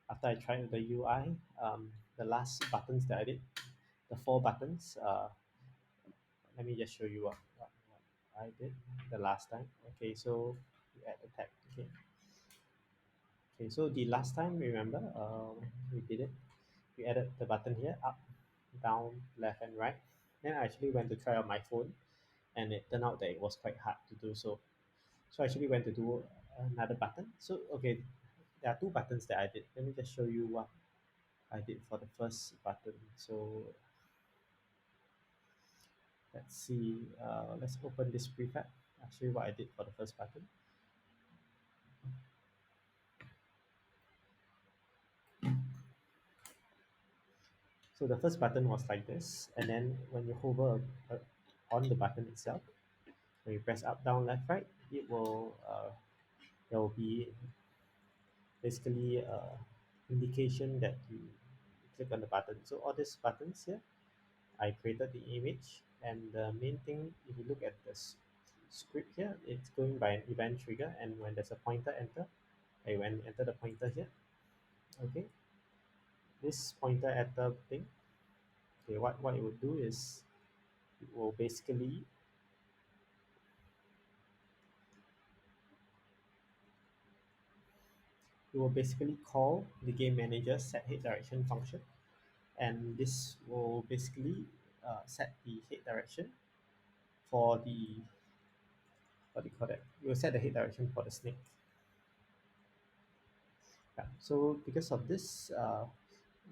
after I tried the UI, the last buttons that I did, the four buttons. Let me just show you what I did the last time. Okay, so we add the tag. Okay, so the last time, remember, we did it. We added the button here, up, down, left, and right. Then I actually went to try out my phone, and it turned out that it was quite hard to do so. So I actually went to do another button. So okay, there are two buttons that I did. Let me just show you what I did for the first button. So let's see. Let's open this prefab. I'll show you what I did for the first button. So the first button was like this, and then when you hover on the button itself, when you press up, down, left, right, it will there will be basically indication that you click on the button. So all these buttons here, I created the image, and the main thing, if you look at the script here, it's going by an event trigger, and when there's a pointer enter, I when enter the pointer here, okay, this pointer enter thing, okay, what it would do is it will basically call the game manager set head direction function, and this will basically set the head direction for the what do you call that? It will set the head direction for the snake. Yeah. So because of this,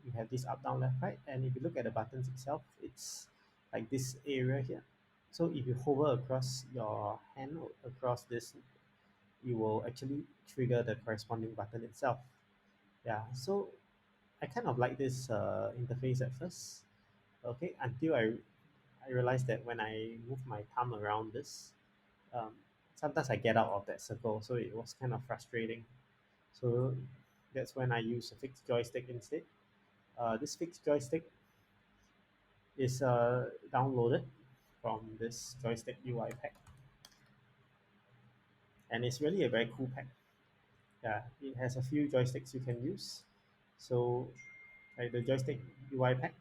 you have this up, down, left, right, and if you look at the buttons itself, it's like this area here. So if you hover across your hand across this, you will actually trigger the corresponding button itself. Yeah. So I kind of like this interface at first. Okay, until I realized that when I move my thumb around this, um, sometimes I get out of that circle, so it was kind of frustrating. So that's when I use a fixed joystick instead. This fixed joystick is downloaded from this Joystick UI pack, and it's really a very cool pack. Yeah, it has a few joysticks you can use. So, like the Joystick UI pack,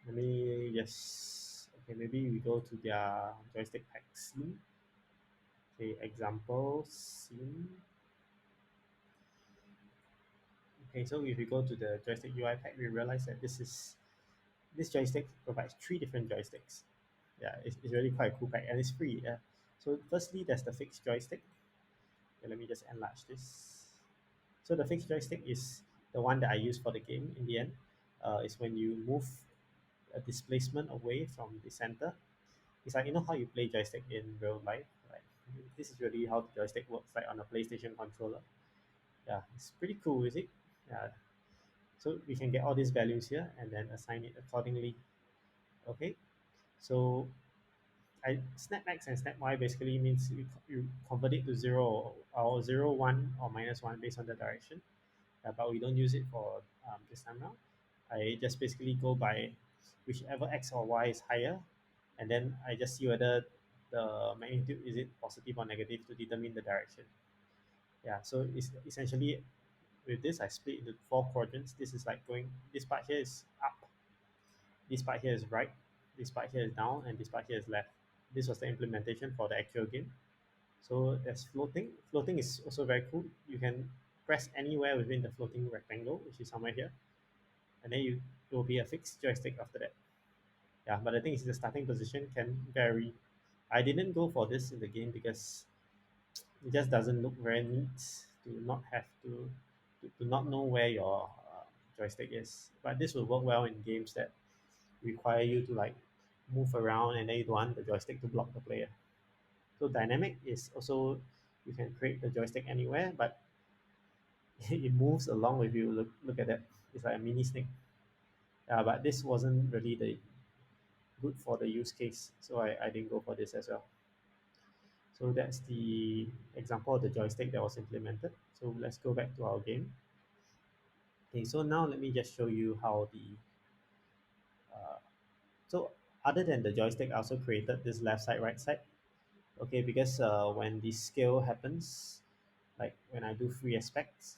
let me just okay, maybe we go to their joystick pack scene. Okay, example scene. Okay, so if we go to the Joystick UI pack, we realize that this joystick provides three different joysticks. Yeah, it's really quite a cool pack, and it's free. Yeah. So firstly, there's the fixed joystick. Okay, let me just enlarge this. So the fixed joystick is the one that I use for the game in the end. Is when you move a displacement away from the center. It's like you know how you play joystick in real life. Like this is really how the joystick works, like on a PlayStation controller. Yeah, it's pretty cool, is it? Yeah. So we can get all these values here and then assign it accordingly. Okay. So I snap X and snap Y basically means you convert it to zero or zero one or minus one based on the direction. But we don't use it for this time now. I just basically go by whichever X or Y is higher, and then I just see whether the magnitude is it positive or negative to determine the direction. Yeah, so it's essentially with this I split into four quadrants. This is like going this part here is up, this part here is right, this part here is down, and this part here is left. This was the implementation for the actual game. So there's floating. Floating is also very cool. You can press anywhere within the floating rectangle, which is somewhere here, and then it will be a fixed joystick after that. Yeah, but the thing is the starting position can vary. I didn't go for this in the game because it just doesn't look very neat to not have to not know where your joystick is. But this will work well in games that require you to like move around and then you don't want the joystick to block the player. So dynamic is also you can create the joystick anywhere, but it moves along with you. Look at that. It's like a mini snake. But this wasn't really the good for the use case, so I didn't go for this as well. So that's the example of the joystick that was implemented. So let's go back to our game. Okay, so now let me just show you how the uh, so other than the joystick, I also created this left side, right side. Okay, because when the scale happens, like when I do free aspects,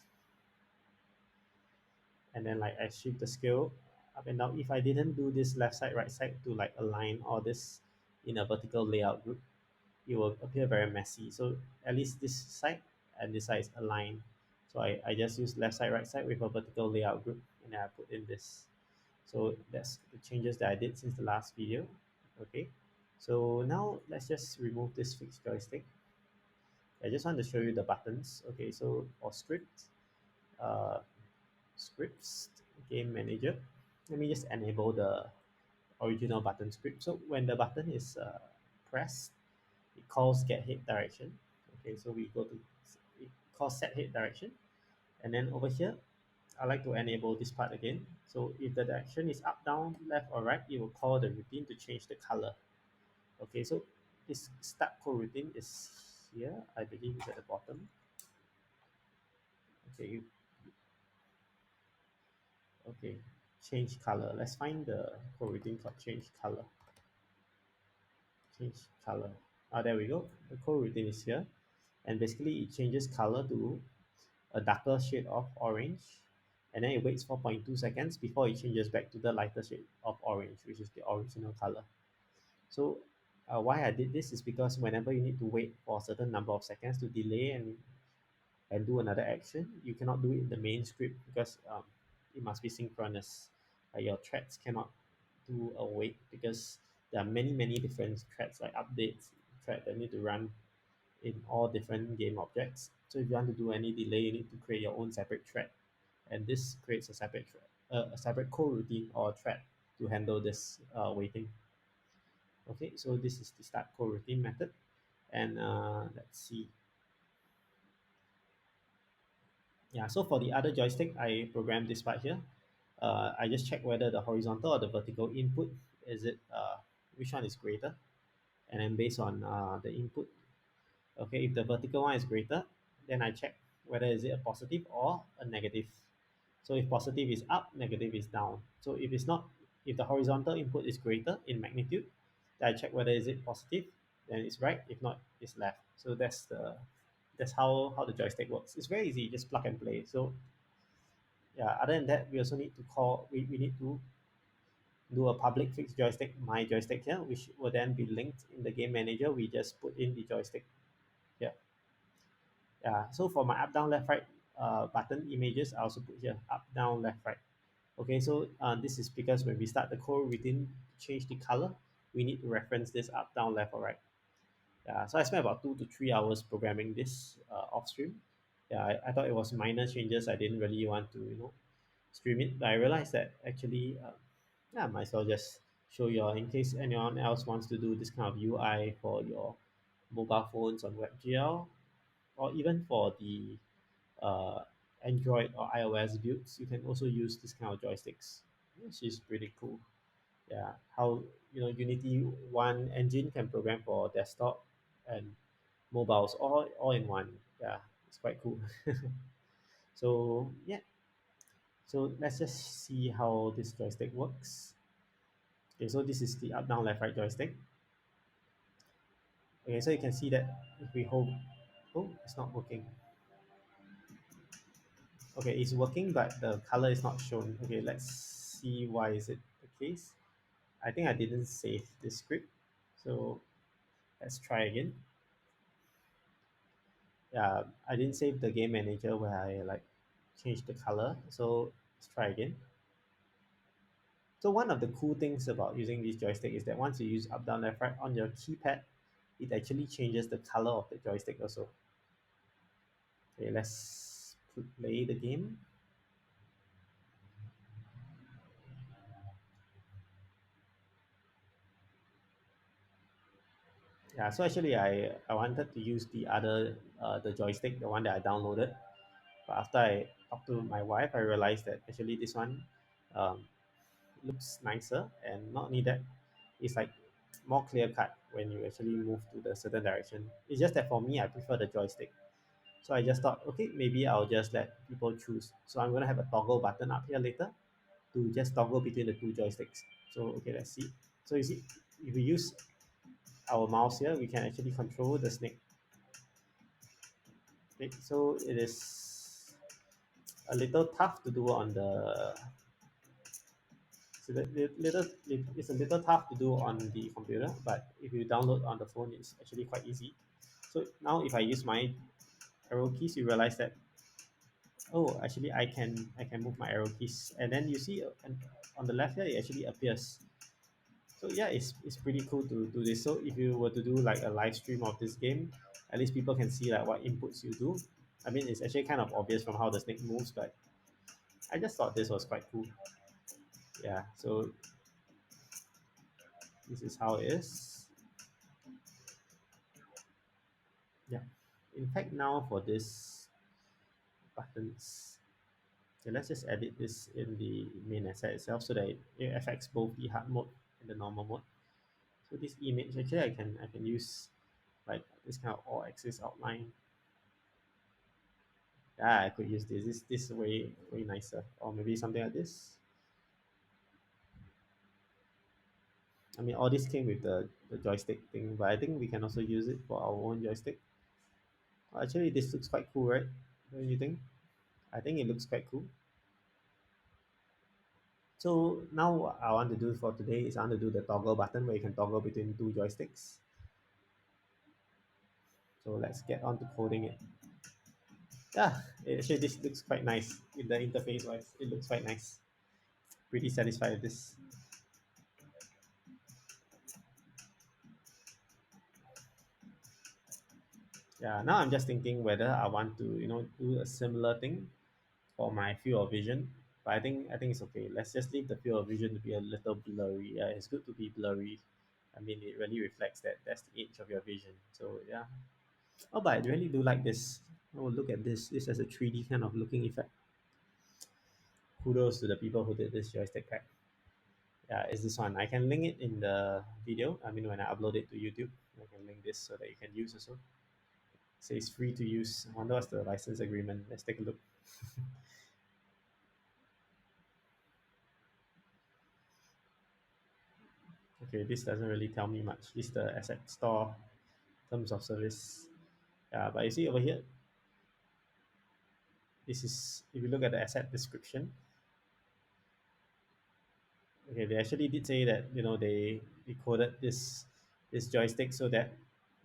and then like I shift the scale up and down. If I didn't do this left side, right side to like align all this in a vertical layout group, it will appear very messy. So at least this side and this side is aligned. So I just use left side, right side with a vertical layout group, and then I put in this. So that's the changes that I did since the last video. Okay. So now let's just remove this fixed joystick. I just want to show you the buttons. Okay, so for uh, scripts, game manager, let me just enable the original button script. So when the button is pressed, it calls get head direction. Okay, so we go to it calls set head direction, and then over here, I like to enable this part again. So if the direction is up, down, left, or right, it will call the routine to change the color. Okay, so this start coroutine is here. I believe it's at the bottom. Okay, okay, change color. Let's find the coroutine called change color. Change color. There we go. The coroutine is here, and basically it changes color to a darker shade of orange, and then it waits 4.2 seconds before it changes back to the lighter shade of orange, which is the original color. So why I did this is because whenever you need to wait for a certain number of seconds to delay and do another action, you cannot do it in the main script because it must be synchronous. Your threads cannot do a wait because there are many different threads like updates thread that need to run in all different game objects. So if you want to do any delay, you need to create your own separate thread, and this creates a separate thread, a separate coroutine or thread to handle this waiting. Okay, so this is the start coroutine method, and let's see. Yeah, so for the other joystick, I programmed this part here. I just check whether the horizontal or the vertical input is it which one is greater, and then based on the input. Okay, if the vertical one is greater, then I check whether is it a positive or a negative. So if positive is up, negative is down. So if it's not, if the horizontal input is greater in magnitude, then I check whether is it positive, then it's right. If not, it's left. So that's how the joystick works. It's very easy, just plug and play. So yeah, other than that, we also need to call. We need to do a public fixed joystick, my joystick here, which will then be linked in the game manager. We just put in the joystick here. Yeah, so for my up, down, left, right button images, I also put here up, down, left, right. Okay, so this is because when we start the code, we didn't change the color. We need to reference this up, down, left, or right. Yeah, so I spent about 2 to 3 hours programming this off stream. Yeah, I thought it was minor changes. I didn't really want to, stream it. But I realized that actually, yeah, might as well just show you all in case anyone else wants to do this kind of UI for your mobile phones on WebGL, or even for the uh, Android or iOS builds, you can also use this kind of joysticks, which is pretty cool. Yeah, how Unity one engine can program for desktop and mobiles all in one. Yeah, it's quite cool. So yeah, so let's just see how this joystick works. Okay, so this is the up, down, left, right joystick. Okay, so you can see that if we hold, oh, it's not working. Okay, it's working, but the color is not shown. Okay, let's see why is it the case. I think I didn't save the script, so let's try again. Yeah, I didn't save the game manager where I like changed the color, so let's try again. So one of the cool things about using this joystick is that once you use up, down, left, right on your keypad, it actually changes the color of the joystick also. Okay, let's play the game. Yeah, so actually I wanted to use the other the joystick, the one that I downloaded. But after I talked to my wife, I realized that actually this one um, looks nicer, and not only that, it's like more clear cut when you actually move to the certain direction. It's just that for me, I prefer the joystick. So I just thought, okay, maybe I'll just let people choose. So I'm gonna have a toggle button up here later to just toggle between the two joysticks. So okay, let's see. So you see, if we use our mouse here, we can actually control the snake. Okay, so it is a little tough to do on the it's a little tough to do on the computer, but if you download on the phone, it's actually quite easy. So now if I use my arrow keys, you realize that oh, actually I can move my arrow keys, and then you see and on the left here it actually appears. So yeah, it's pretty cool to do this. So if you were to do like a live stream of this game, at least people can see like what inputs you do. I mean, it's actually kind of obvious from how the snake moves, but I just thought this was quite cool. Yeah, so this is how it is. Yeah. In fact, now for this buttons, okay, let's just edit this in the main asset itself so that it affects both the hard mode and the normal mode. So this image actually I can use like this kind of all axis outline. Yeah, I could use this. This is way nicer. Or maybe something like this. I mean all this came with the joystick thing, but I think we can also use it for our own joystick. Actually this looks quite cool, right? Don't you think? I think it looks quite cool. So now what I want to do for today is I want to do the toggle button where you can toggle between two joysticks. So let's get on to coding it. Yeah, actually this looks quite nice in the interface wise. It looks quite nice. Pretty satisfied with this. Yeah, now I'm just thinking whether I want to, do a similar thing for my field of vision. But I think it's okay. Let's just leave the field of vision to be a little blurry. Yeah, it's good to be blurry. I mean, it really reflects that that's the age of your vision. So yeah. Oh, but I really do like this. Oh, look at this. This has a 3D kind of looking effect. Kudos to the people who did this joystick pack. Yeah, it's this one. I can link it in the video. I mean, when I upload it to YouTube, I can link this so that you can use also. Say it's free to use. I wonder what's the license agreement. Let's take a look. Okay, this doesn't really tell me much. This is the asset store terms of service. Yeah, but you see over here, this is if you look at the asset description. Okay, they actually did say that they coded this joystick so that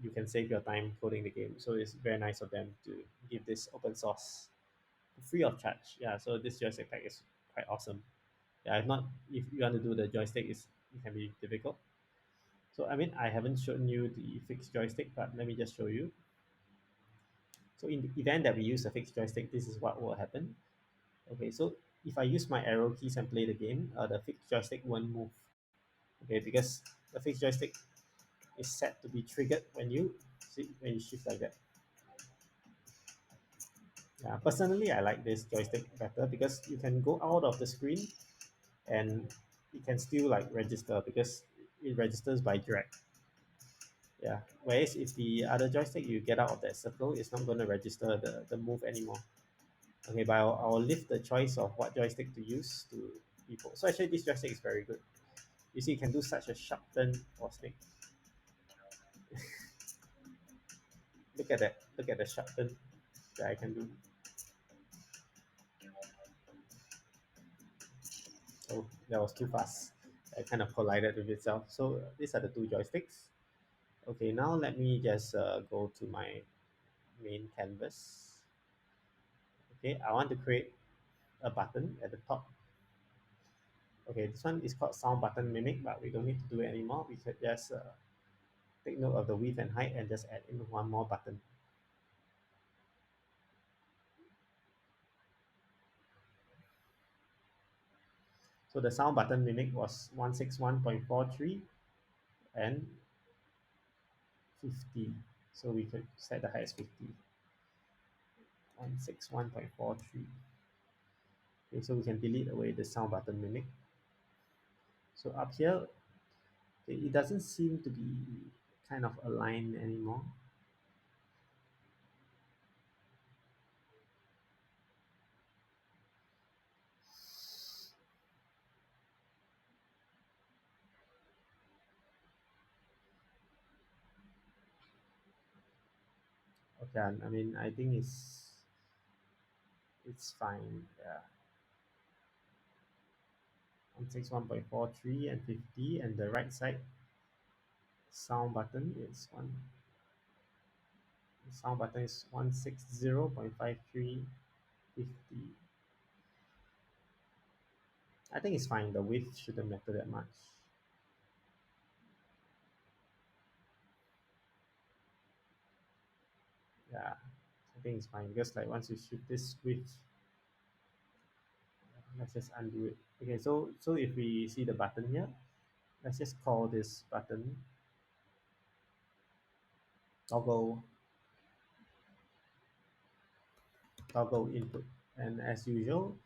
you can save your time coding the game. So it's very nice of them to give this open source free of charge. Yeah, so this joystick pack is quite awesome. Yeah, if you want to do the joystick, it can be difficult. So I mean, I haven't shown you the fixed joystick, but let me just show you. So in the event that we use a fixed joystick, this is what will happen. Okay, so if I use my arrow keys and play the game, the fixed joystick won't move. Okay, because the fixed joystick is set to be triggered when you shift like that. Yeah, personally, I like this joystick better because you can go out of the screen and it can still like register because it registers by drag. Yeah. Whereas if the other joystick you get out of that circle, it's not going to register the move anymore. Okay, but I'll leave the choice of what joystick to use to people. So actually, this joystick is very good. You see, you can do such a sharp turn for snake. Look at that. Look at the sharp turn that I can do. Oh, that was too fast. It kind of collided with itself. So these are the two joysticks. Okay, now let me just go to my main canvas. Okay, I want to create a button at the top. Okay, this one is called sound button mimic, but we don't need to do it anymore. We could just take note of the width and height and just add in one more button. So the sound button mimic was 161.43 and 50. So we could set the height as 50. 161.43. Okay, so we can delete away the sound button mimic. So up here, okay, it doesn't seem to be kind of aligned anymore. Okay, I mean, I think it's fine. Yeah, 161.43 and 50, and the right side sound button is one. The sound button is 160.53 50. I think it's fine. The width shouldn't matter that much. Yeah, I think it's fine because like once you shoot this width, let's just undo it. Okay, so if we see the button here, let's just call this button toggle toggle input. And as usual,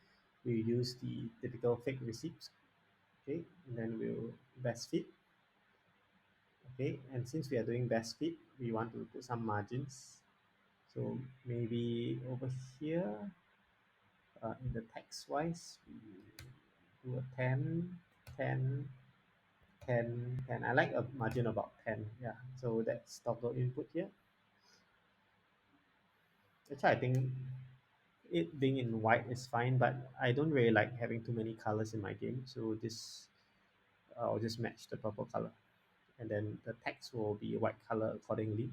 we use the typical fake receipts. Okay, and then we'll best fit. Okay, and since we are doing best fit, we want to put some margins. So maybe over here, in the text wise, we do a 10, 10, 10, 10. I like a margin about 10. Yeah, so that's toggle input here. Actually, I think it being in white is fine, but I don't really like having too many colors in my game. So this, I'll just match the purple color. And then the text will be white color accordingly.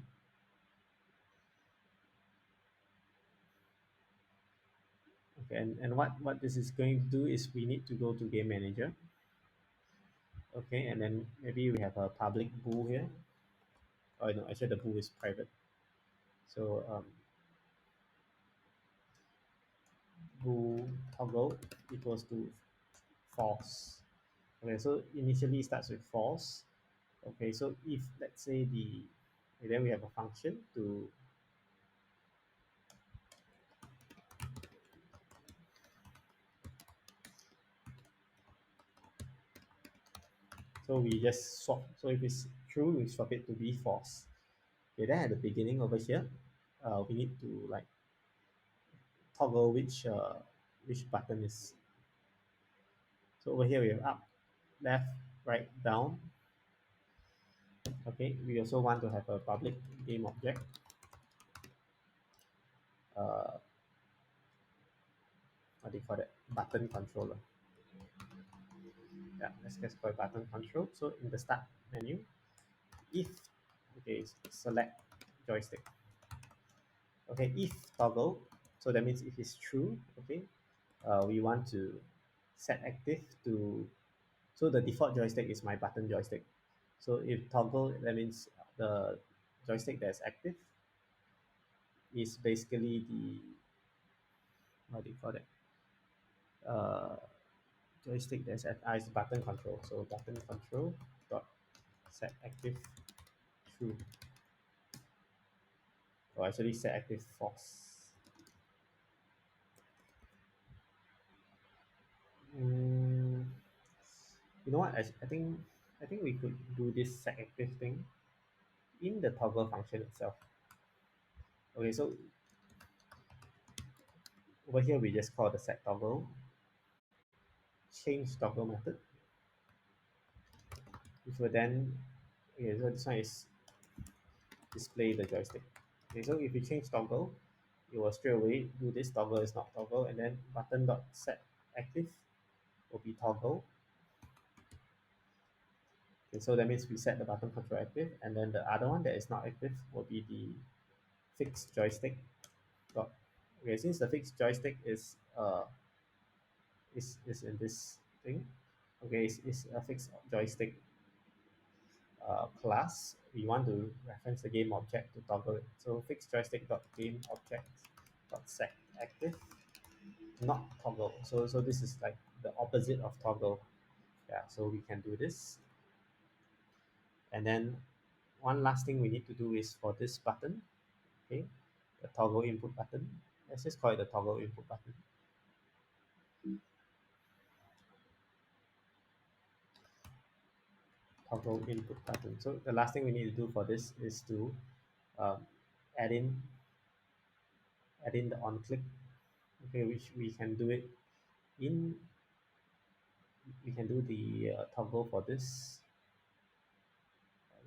Okay, and what this is going to do is we need to go to game manager. Okay, and then maybe we have a public bool here. Oh no, actually the bool is private. So bool toggle equals to false. Okay, so initially it starts with false. Okay, so if let's say the then we have a function to so we just swap. So if it's true, we swap it to be false. Okay, then at the beginning over here, we need to like toggle which button is. So over here we have up, left, right, down. Okay, we also want to have a public game object. Uh, what do you call that? Button controller. Yeah, let's just call it button control. So in the start menu, if okay, select joystick. Okay, if toggle, so that means if it's true, okay, we want to set active to, so the default joystick is my button joystick. So if toggle, that means the joystick that's active is basically the, what do you call that? Uh, joystick that's at is button control. So button control dot set active true, or actually set active false. Mm, you know what? I think we could do this set active thing in the toggle function itself. Okay, so over here we just call the set toggle, change toggle method, which will then, okay, so this one is display the joystick. Okay, so if you change toggle, it will straight away do this toggle is not toggle, and then button dot set active will be toggle. Okay, so that means we set the button control active, and then the other one that is not active will be the fixed joystick dot. Okay, since the fixed joystick is in this thing, okay, it's a fixed joystick class, we want to reference the game object to toggle it. So fixed joystick dot game object dot set active, not toggle. So this is like the opposite of toggle. Yeah, so we can do this. And then one last thing we need to do is for this button, okay, the toggle input button. Let's just call it the toggle input button. Toggle input button. So the last thing we need to do for this is to um, add in the on click, okay, which we can do it in, we can do the toggle for this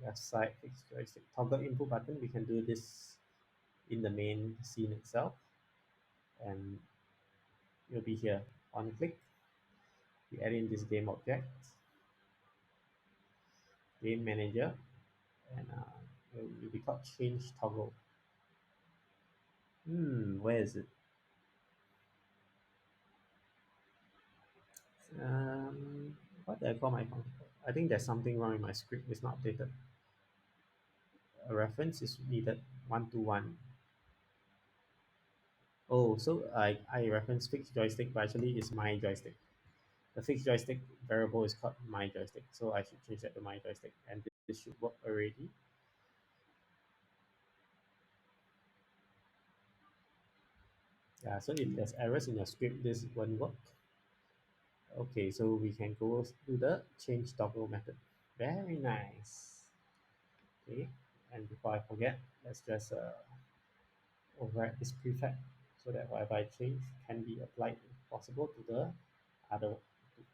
left side fixed joystick toggle input button. We can do this in the main scene itself, and You'll be here. On click, we add in this game object, game manager, and it will be called change toggle. Where is it? What did I call my function? I think there's something wrong in my script. It's not updated. A reference is needed 1 to 1. Oh, so I reference fixed joystick, but actually it's my joystick. The fixed joystick variable is called my joystick, so I should change that to my joystick, and this should work already. Yeah, so if there's errors in your script, this won't work. Okay, so we can go to the change toggle method. Very nice. Okay, and before I forget, let's just override this prefab so that whatever I change can be applied if possible to the other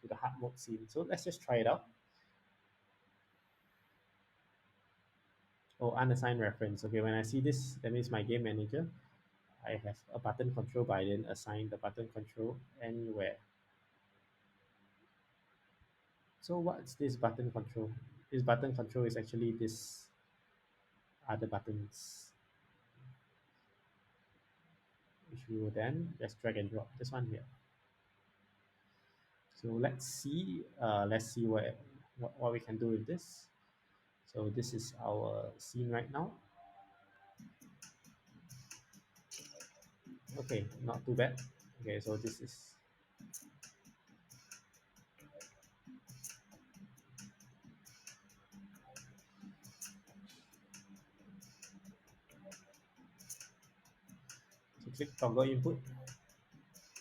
to the hard mode scene. So let's just try it out. Oh, unassigned reference. Okay, when I see this, that means my game manager. I have a button control, but I didn't assign the button control anywhere. So what's this button control? This button control is actually this other buttons, which we will then just drag and drop this one here. So let's see what we can do with this. So this is our scene right now. Okay, not too bad. Okay, so this is so click toggle input.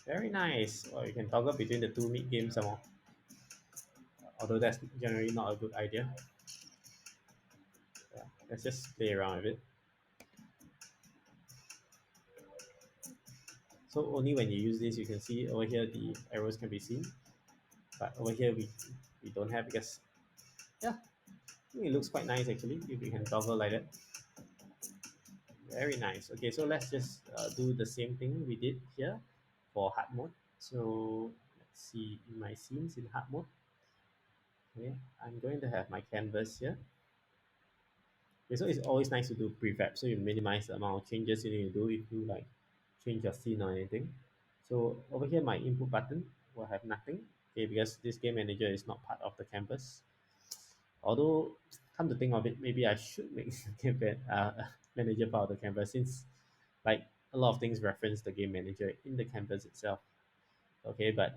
Very nice. Or you can toggle between the two mid games some more. Although that's generally not a good idea. Yeah, let's just play around with it. So only when you use this, you can see over here the arrows can be seen, but over here we don't have because yeah, I think it looks quite nice actually if we can toggle like that. Very nice. Okay, so let's just do the same thing we did here for hard mode. So let's see in my scenes in hard mode. Okay, I'm going to have my canvas here. Okay, so it's always nice to do prefab, so you minimize the amount of changes you need to do if you like change your scene or anything. So over here, my input button will have nothing, okay, because this game manager is not part of the canvas. Although, come to think of it, maybe I should make game manager part of the canvas since, like, a lot of things reference the game manager in the canvas itself. Okay, but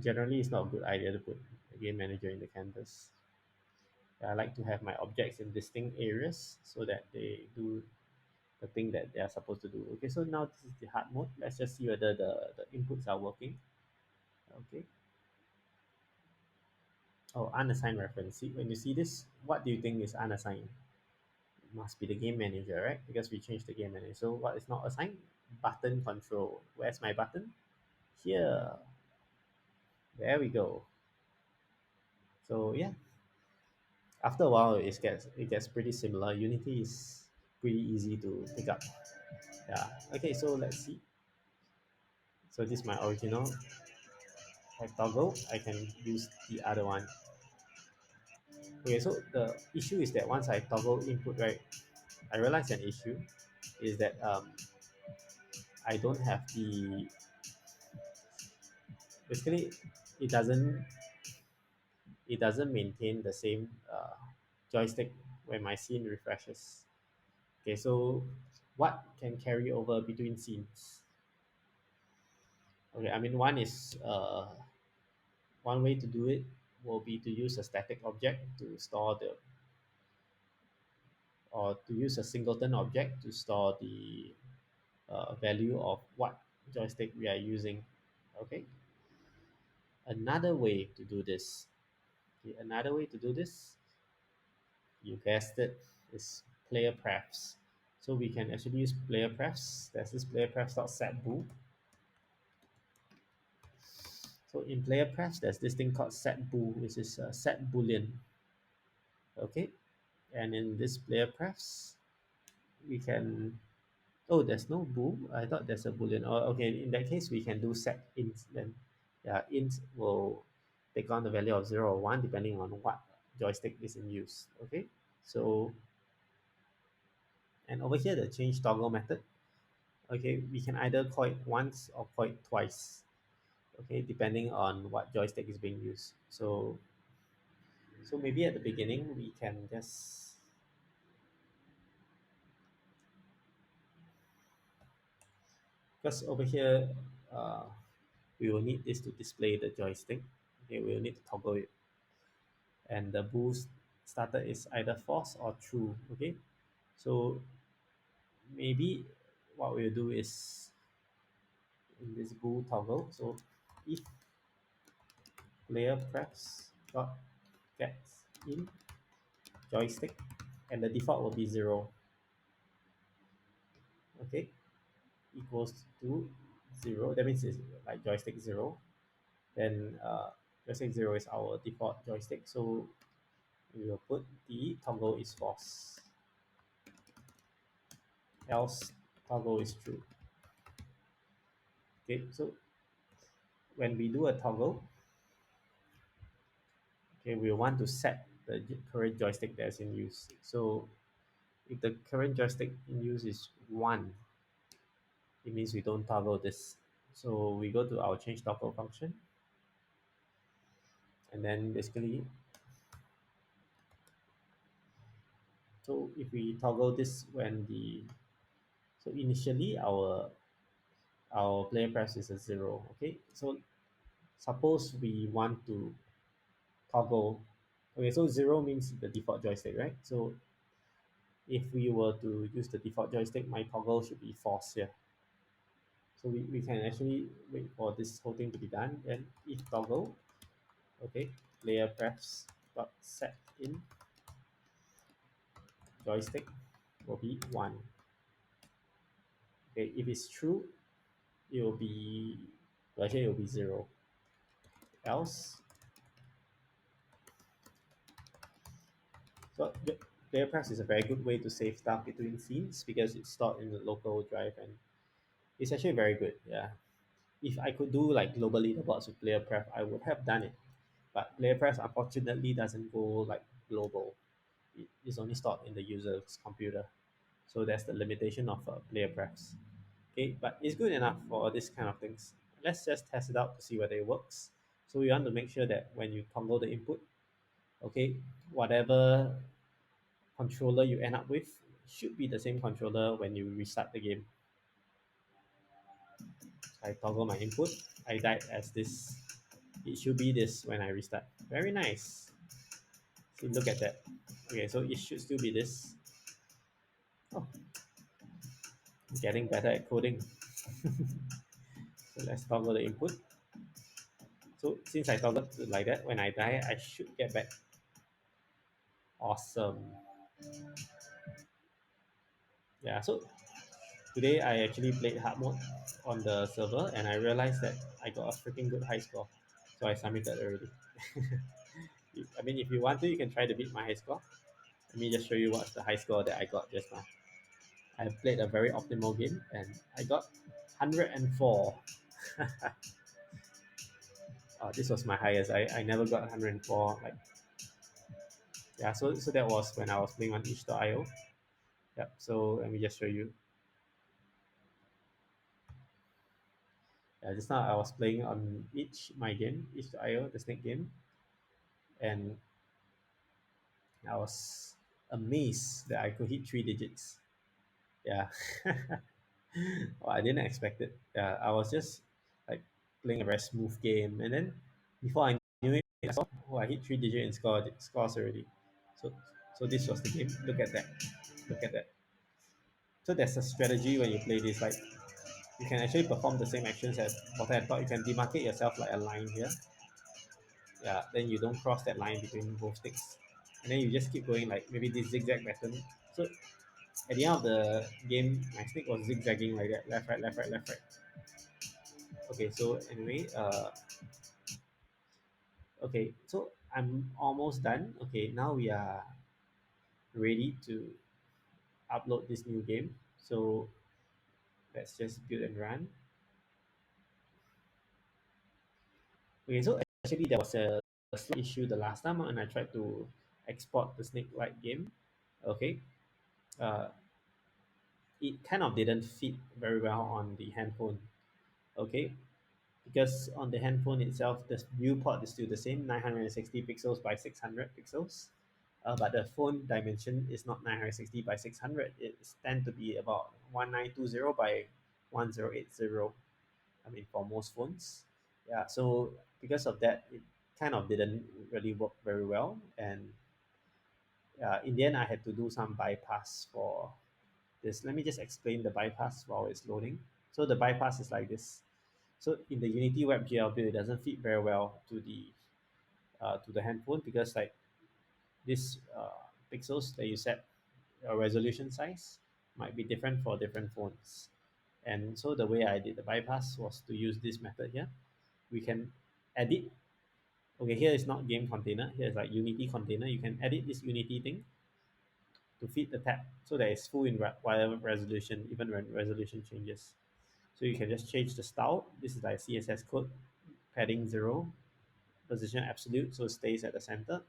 generally, it's not a good idea to put the game manager in the canvas. I like to have my objects in distinct areas so that they do the thing that they are supposed to do. Okay, so now this is the hard mode. Let's just see whether the inputs are working. Okay. Oh, unassigned reference. See, when you see this, what do you think is unassigned? It must be the game manager, right? Because we changed the game manager. So what is not assigned? Button control. Where's my button? Here. There we go. So yeah, after a while, it gets pretty similar. Unity is pretty easy to pick up. Yeah. Okay, so let's see. So this is my original. I toggle. I can use the other one. Okay, so the issue is that once I toggle input, right, I realize an issue is that I don't have the basically it doesn't it doesn't maintain the same joystick when my scene refreshes. Okay, so what can carry over between scenes? Okay, I mean one way to do it will be to use a static object to store the or to use a singleton object to store the value of what joystick we are using. Okay, another way to do this. Okay, another way to do this, you guessed it, is player prefs. So we can actually use player prefs. There's this player prefs.setBool. So in player prefs, there's this thing called setBool, which is set boolean. Okay, and in this player prefs, we can Oh, there's no bool. I thought there's a boolean. Oh, okay. In that case, we can do set int then. Yeah, int will take on the value of 0 or 1 depending on what joystick is in use. Okay. So, and over here, the change toggle method. Okay, we can either call it once or call it twice. Okay, depending on what joystick is being used. So maybe at the beginning we can just, because over here, uh, we will need this to display the joystick. Okay, we will need to toggle it, and the boost starter is either false or true. Okay, so maybe what we'll do is in this bool toggle. So if player prefs dot gets in joystick, and the default will be 0. Okay, equals to 0. That means it's like joystick 0. Then joystick 0 is our default joystick. So we will put the toggle is false, else toggle is true. Okay, so when we do a toggle, okay, we want to set the current joystick that's in use. So if the current joystick in use is 1, it means we don't toggle this. So we go to our change toggle function, and then basically, so if we toggle this when the, so initially our player press is a 0. Okay, so suppose we want to toggle, okay, so 0 means the default joystick, right? So if we were to use the default joystick, my toggle should be false here. So we can actually wait for this whole thing to be done. Then if toggle, okay, player prefs dot set in joystick will be 1. Okay, if it's true, it will be, well, actually it will be 0. Else, so the player prefs is a very good way to save stuff between scenes because it's stored in the local drive, and it's actually very good. Yeah, if I could do like global leaderboards with player pref, I would have done it. But player pref unfortunately doesn't go like global. It is only stored in the user's computer. So that's the limitation of player prefs. Okay, but it's good enough for this kind of things. Let's just test it out to see whether it works. So we want to make sure that when you toggle the input, okay, whatever controller you end up with should be the same controller when you restart the game. I toggle my input. I died as this. It should be this when I restart. Very nice. So look at that. Okay, so it should still be this. Oh, I'm getting better at coding. So let's toggle the input. So since I toggled like that, when I die, I should get back. Awesome. Yeah, so today I actually played hard mode on the server, and I realized that I got a freaking good high score. So I submitted already. I mean, if you want to, you can try to beat my high score. Let me just show you what's the high score that I got just now. I played a very optimal game and I got 104. This was my highest. I never got 104. Like, yeah, so that was when I was playing on itch.io. Yep, so let me just show you. Yeah, just now I was playing on itch, my game, itch.io, the snake game, and I was amazed that I could hit 3 digits. Yeah. Well, I didn't expect it. Yeah, I was just like playing a very smooth game, and then before I knew it, I saw, oh, I hit 3 digit in scores already. So so this was the game. Look at that. Look at that. So there's a strategy when you play this. Like you can actually perform the same actions as what I thought. You can demarcate yourself like a line here. Yeah. Then you don't cross that line between both sticks, and then you just keep going like maybe this zigzag pattern. So at the end of the game, my stick was zigzagging like that, left, right, left, right, left, right. Okay, so anyway, okay, so I'm almost done. Okay, now we are ready to upload this new game. So Let's just build and run. Okay, so actually there was a slight issue the last time when I tried to export the Snake Light game. Okay, uh, it kind of didn't fit very well on the handphone. Okay, because on the handphone itself, the viewport is still the same, 960 pixels by 600 pixels. But the phone dimension is not 960 by 600. It's tend to be about 1920 by 1080. I mean, for most phones. Yeah, so because of that, it kind of didn't really work very well. And in the end, I had to do some bypass for this. Let me just explain the bypass while it's loading. So the bypass is like this. So in the Unity WebGL build, it doesn't fit very well to the handphone because like this pixels that you set resolution size might be different for different phones. And so the way I did the bypass was to use this method here. We can edit. Okay, here is not game container. Here is like Unity container. You can edit this Unity thing to fit the tab so that it's full in whatever resolution, even when resolution changes. So you can just change the style. This is like CSS code, padding 0, position absolute, so it stays at the center.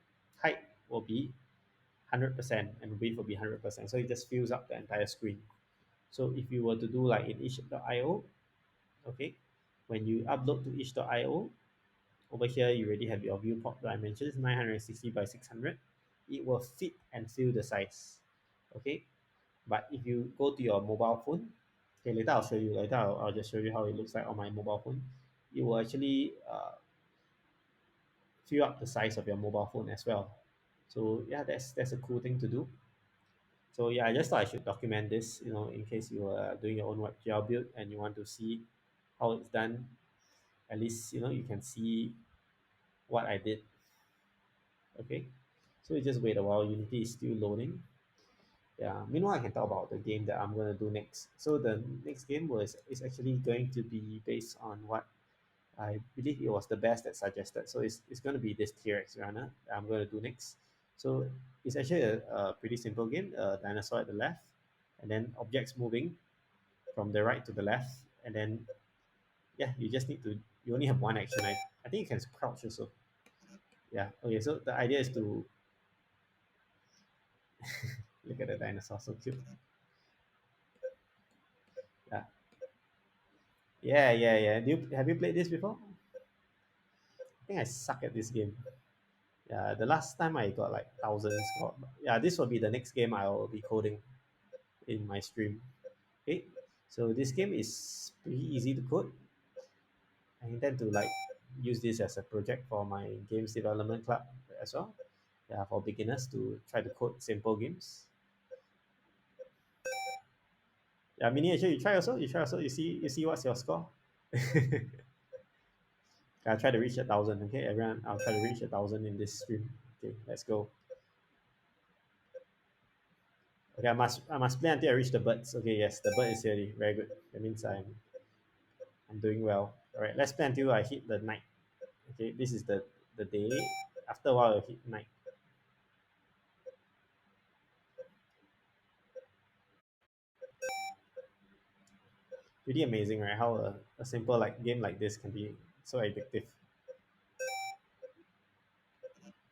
Height will be 100% and width will be 100%. So it just fills up the entire screen. So if you were to do like in itch.io, okay, when you upload to itch.io, over here you already have your viewport dimensions 960 by 600. It will fit and fill the size. Okay, but if you go to your mobile phone, okay, later I'll show you. Later I'll just show you how it looks like on my mobile phone. It will actually fill up the size of your mobile phone as well. So yeah, that's a cool thing to do. So yeah, I just thought I should document this, in case you are doing your own WebGL build and you want to see how it's done. At least you can see what I did. Okay, so you just wait a while. Unity is still loading. Yeah. Meanwhile, I can talk about the game that I'm gonna do next. So the next game was is actually going to be based on what I believe it was the best that suggested. So it's going to be this T-Rex runner that I'm going to do next. So it's actually a pretty simple game. A dinosaur at the left, and then objects moving from the right to the left, and then yeah, you just need to. You only have one action. I think you can crouch also. Yeah. Okay. So the idea is to look at the dinosaur. So cute. Yeah. Yeah. Yeah. Yeah. Have you played this before? I think I suck at this game. Yeah. The last time I got like thousands score. Yeah. This will be the next game I will be coding in my stream. Okay, so this game is pretty easy to code. I intend to like use this as a project for my games development club as well. Yeah, for beginners to try to code simple games. Yeah, miniature, you try also. You try also. You see what's your score. I'll try to reach 1,000. Okay, everyone, I'll try to reach 1,000 in this stream. Okay, let's go. Okay, I must play until I reach the birds. Okay, yes, the bird is ready. Very good. That means I'm doing well. All right, let's play until I hit the night. Okay, this is the day. After a while, I hit night. Pretty amazing, right? How a simple like game like this can be so addictive.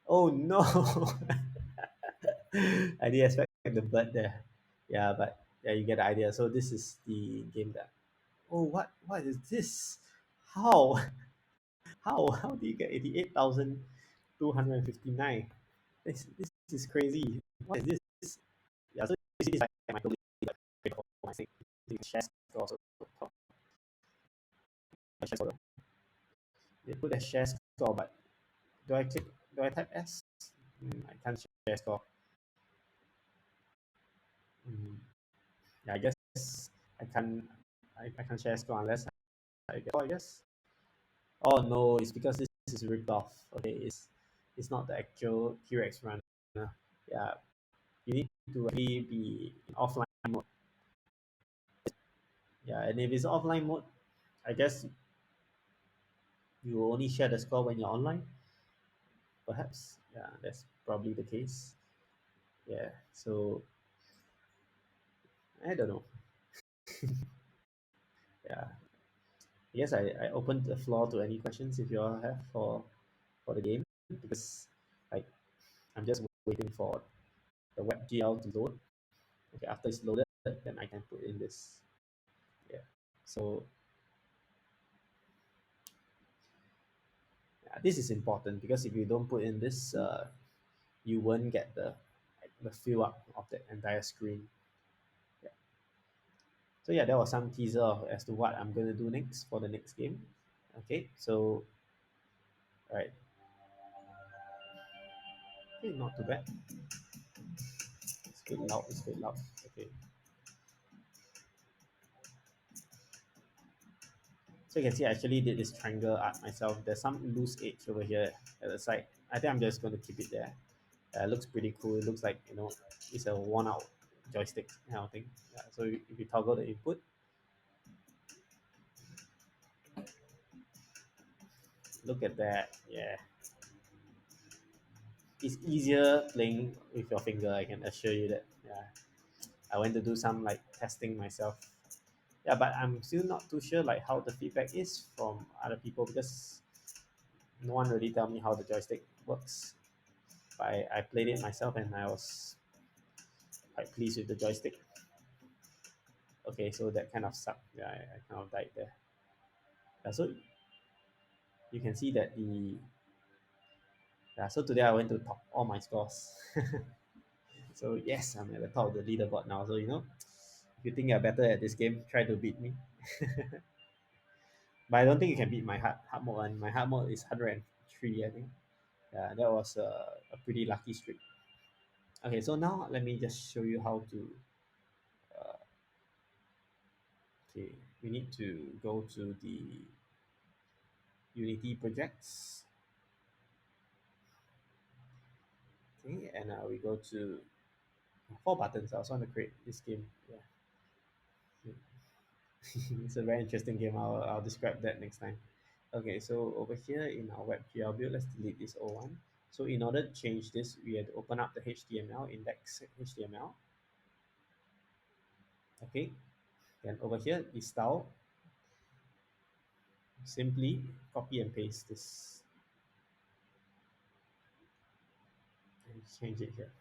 Oh no! I didn't expect the bird there. Yeah, but yeah, you get the idea. So this is the game that. Oh, what is this? How how do you get 88,259? This is crazy. What is this? Yeah, so you see this like my my thing. Share score also. Share score. They put a share score, but do I click? Do I type S? I can't share score. Mm, yeah, I guess I can I can share score unless I guess. Oh no, it's because this is ripped off. Okay, it's not the actual T-Rex runner. Yeah, you need to actually be in offline mode. Yeah, and if it's offline mode, I guess you will only share the score when you're online. Perhaps, yeah, that's probably the case. Yeah, so I don't know. Yeah. Yes, I opened the floor to any questions if you all have for the game, because like I'm just waiting for the WebGL to load. Okay, after it's loaded, then I can put in this. Yeah. So yeah, this is important because if you don't put in this, you won't get the fill up of the entire screen. Yeah. So yeah, that was some teaser as to what I'm gonna do next for the next game. Okay, so all right, okay, not too bad. It's a bit loud. It's a bit loud. Okay, so you can see I actually did this triangle art myself. There's some loose edge over here at the side. I think I'm just going to keep it there. It looks pretty cool. It looks like, it's a worn out joystick kind of thing. Yeah, so if you toggle the input, look at that. Yeah, it's easier playing with your finger. I can assure you that. Yeah, I went to do some like testing myself. Yeah, but I'm still not too sure like how the feedback is from other people because no one really tell me how the joystick works. But I played it myself and I was quite pleased with the joystick. Okay, so that kind of sucked. Yeah, I kind of died there. Yeah, so you can see that the yeah. So today I went to top all my scores. So yes, I'm at the top of the leaderboard now. So if you think you're better at this game, try to beat me. But I don't think you can beat my hard mode one. My hard mode is 103, I think. Yeah, that was a pretty lucky streak. Okay, so now let me just show you how to. Uh, okay, we need to go to the Unity projects. Okay, and we go to four buttons. I also want to create this game. Yeah, it's a very interesting game. I'll describe that next time. Okay, so over here in our WebGL build, let's delete this old one. So in order to change this, we had to open up the HTML, index HTML. Okay, then over here, the style, simply copy and paste this and change it here.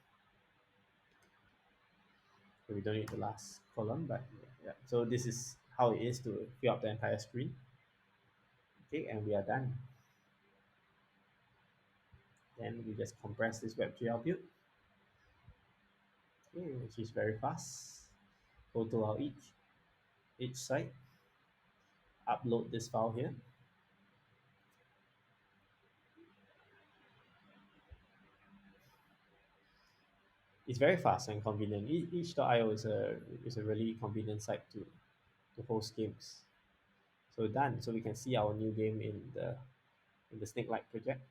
So we don't need the last column, but yeah. So this is how it is to fill up the entire screen. Okay, and we are done. Then we just compress this WebGL build, okay, which is very fast. Go to our each site, upload this file here. It's very fast and convenient. Itch.io is a really convenient site to host games. So done. So we can see our new game in the Snake Light project.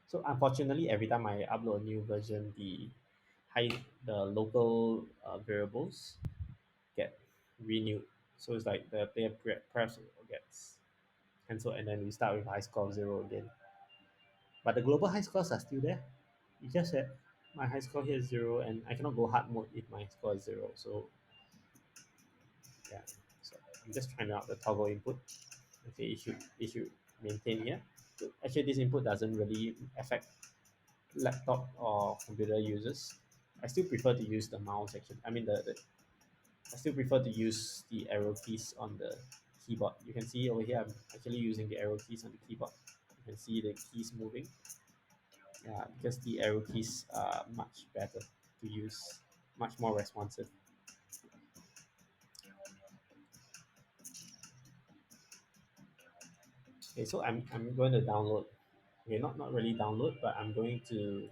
So unfortunately, every time I upload a new version, high the local variables get renewed. So it's like the player press gets cancelled, and then we start with high score of 0 again. But the global high scores are still there. It's just that my high score here is 0, and I cannot go hard mode if my score is 0. So yeah, so I'm just trying out the toggle input. Okay, it should maintain here. So actually, this input doesn't really affect laptop or computer users. I still prefer to use the mouse actually. I mean I still prefer to use the arrow keys on the keyboard. You can see over here I'm actually using the arrow keys on the keyboard. You can see the keys moving. Yeah, because the arrow keys are much better to use, much more responsive. Okay, so I'm going to download. Okay, not really download, but I'm going to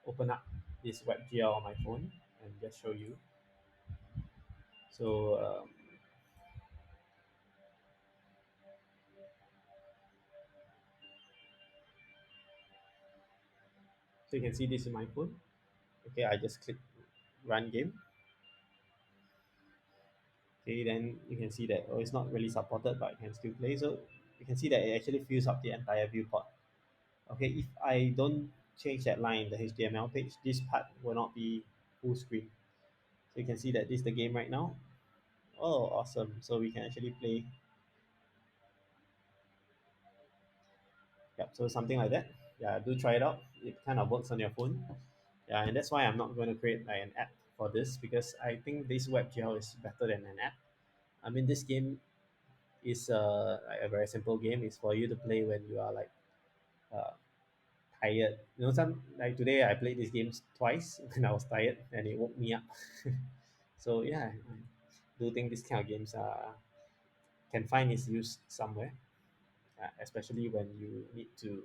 open up this WebGL on my phone and just show you. So so you can see this in my phone. Okay, I just click run game. Okay, then you can see that it's not really supported, but I can still play. So you can see that it actually fills up the entire viewport. Okay, if I don't change that line in the HTML page, this part will not be full screen. So you can see that this is the game right now. Oh, awesome! So we can actually play. Yep. So something like that. Yeah, do try it out. It kind of works on your phone. Yeah, and that's why I'm not going to create like an app for this because I think this WebGL is better than an app. I mean, this game is like a very simple game. It's for you to play when you are like uh, tired. You know, some like today I played these games twice when I was tired and it woke me up. So yeah, I do think this kind of games can find its use somewhere, especially when you need to,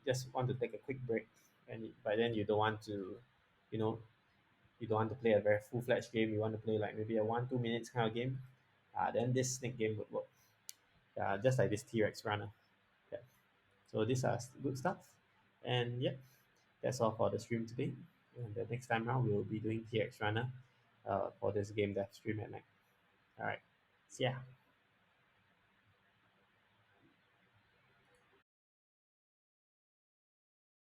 just want to take a quick break, and by then you don't want to, you know, you don't want to play a very full fledged game. You want to play like maybe a 1 2 minutes kind of game. Then this snake game would work. Just like this T-Rex runner. Yeah. So these are good stuff, and yeah, that's all for the stream today. And the next time around, we will be doing TX Runner for this game dev stream at night. All right. See ya.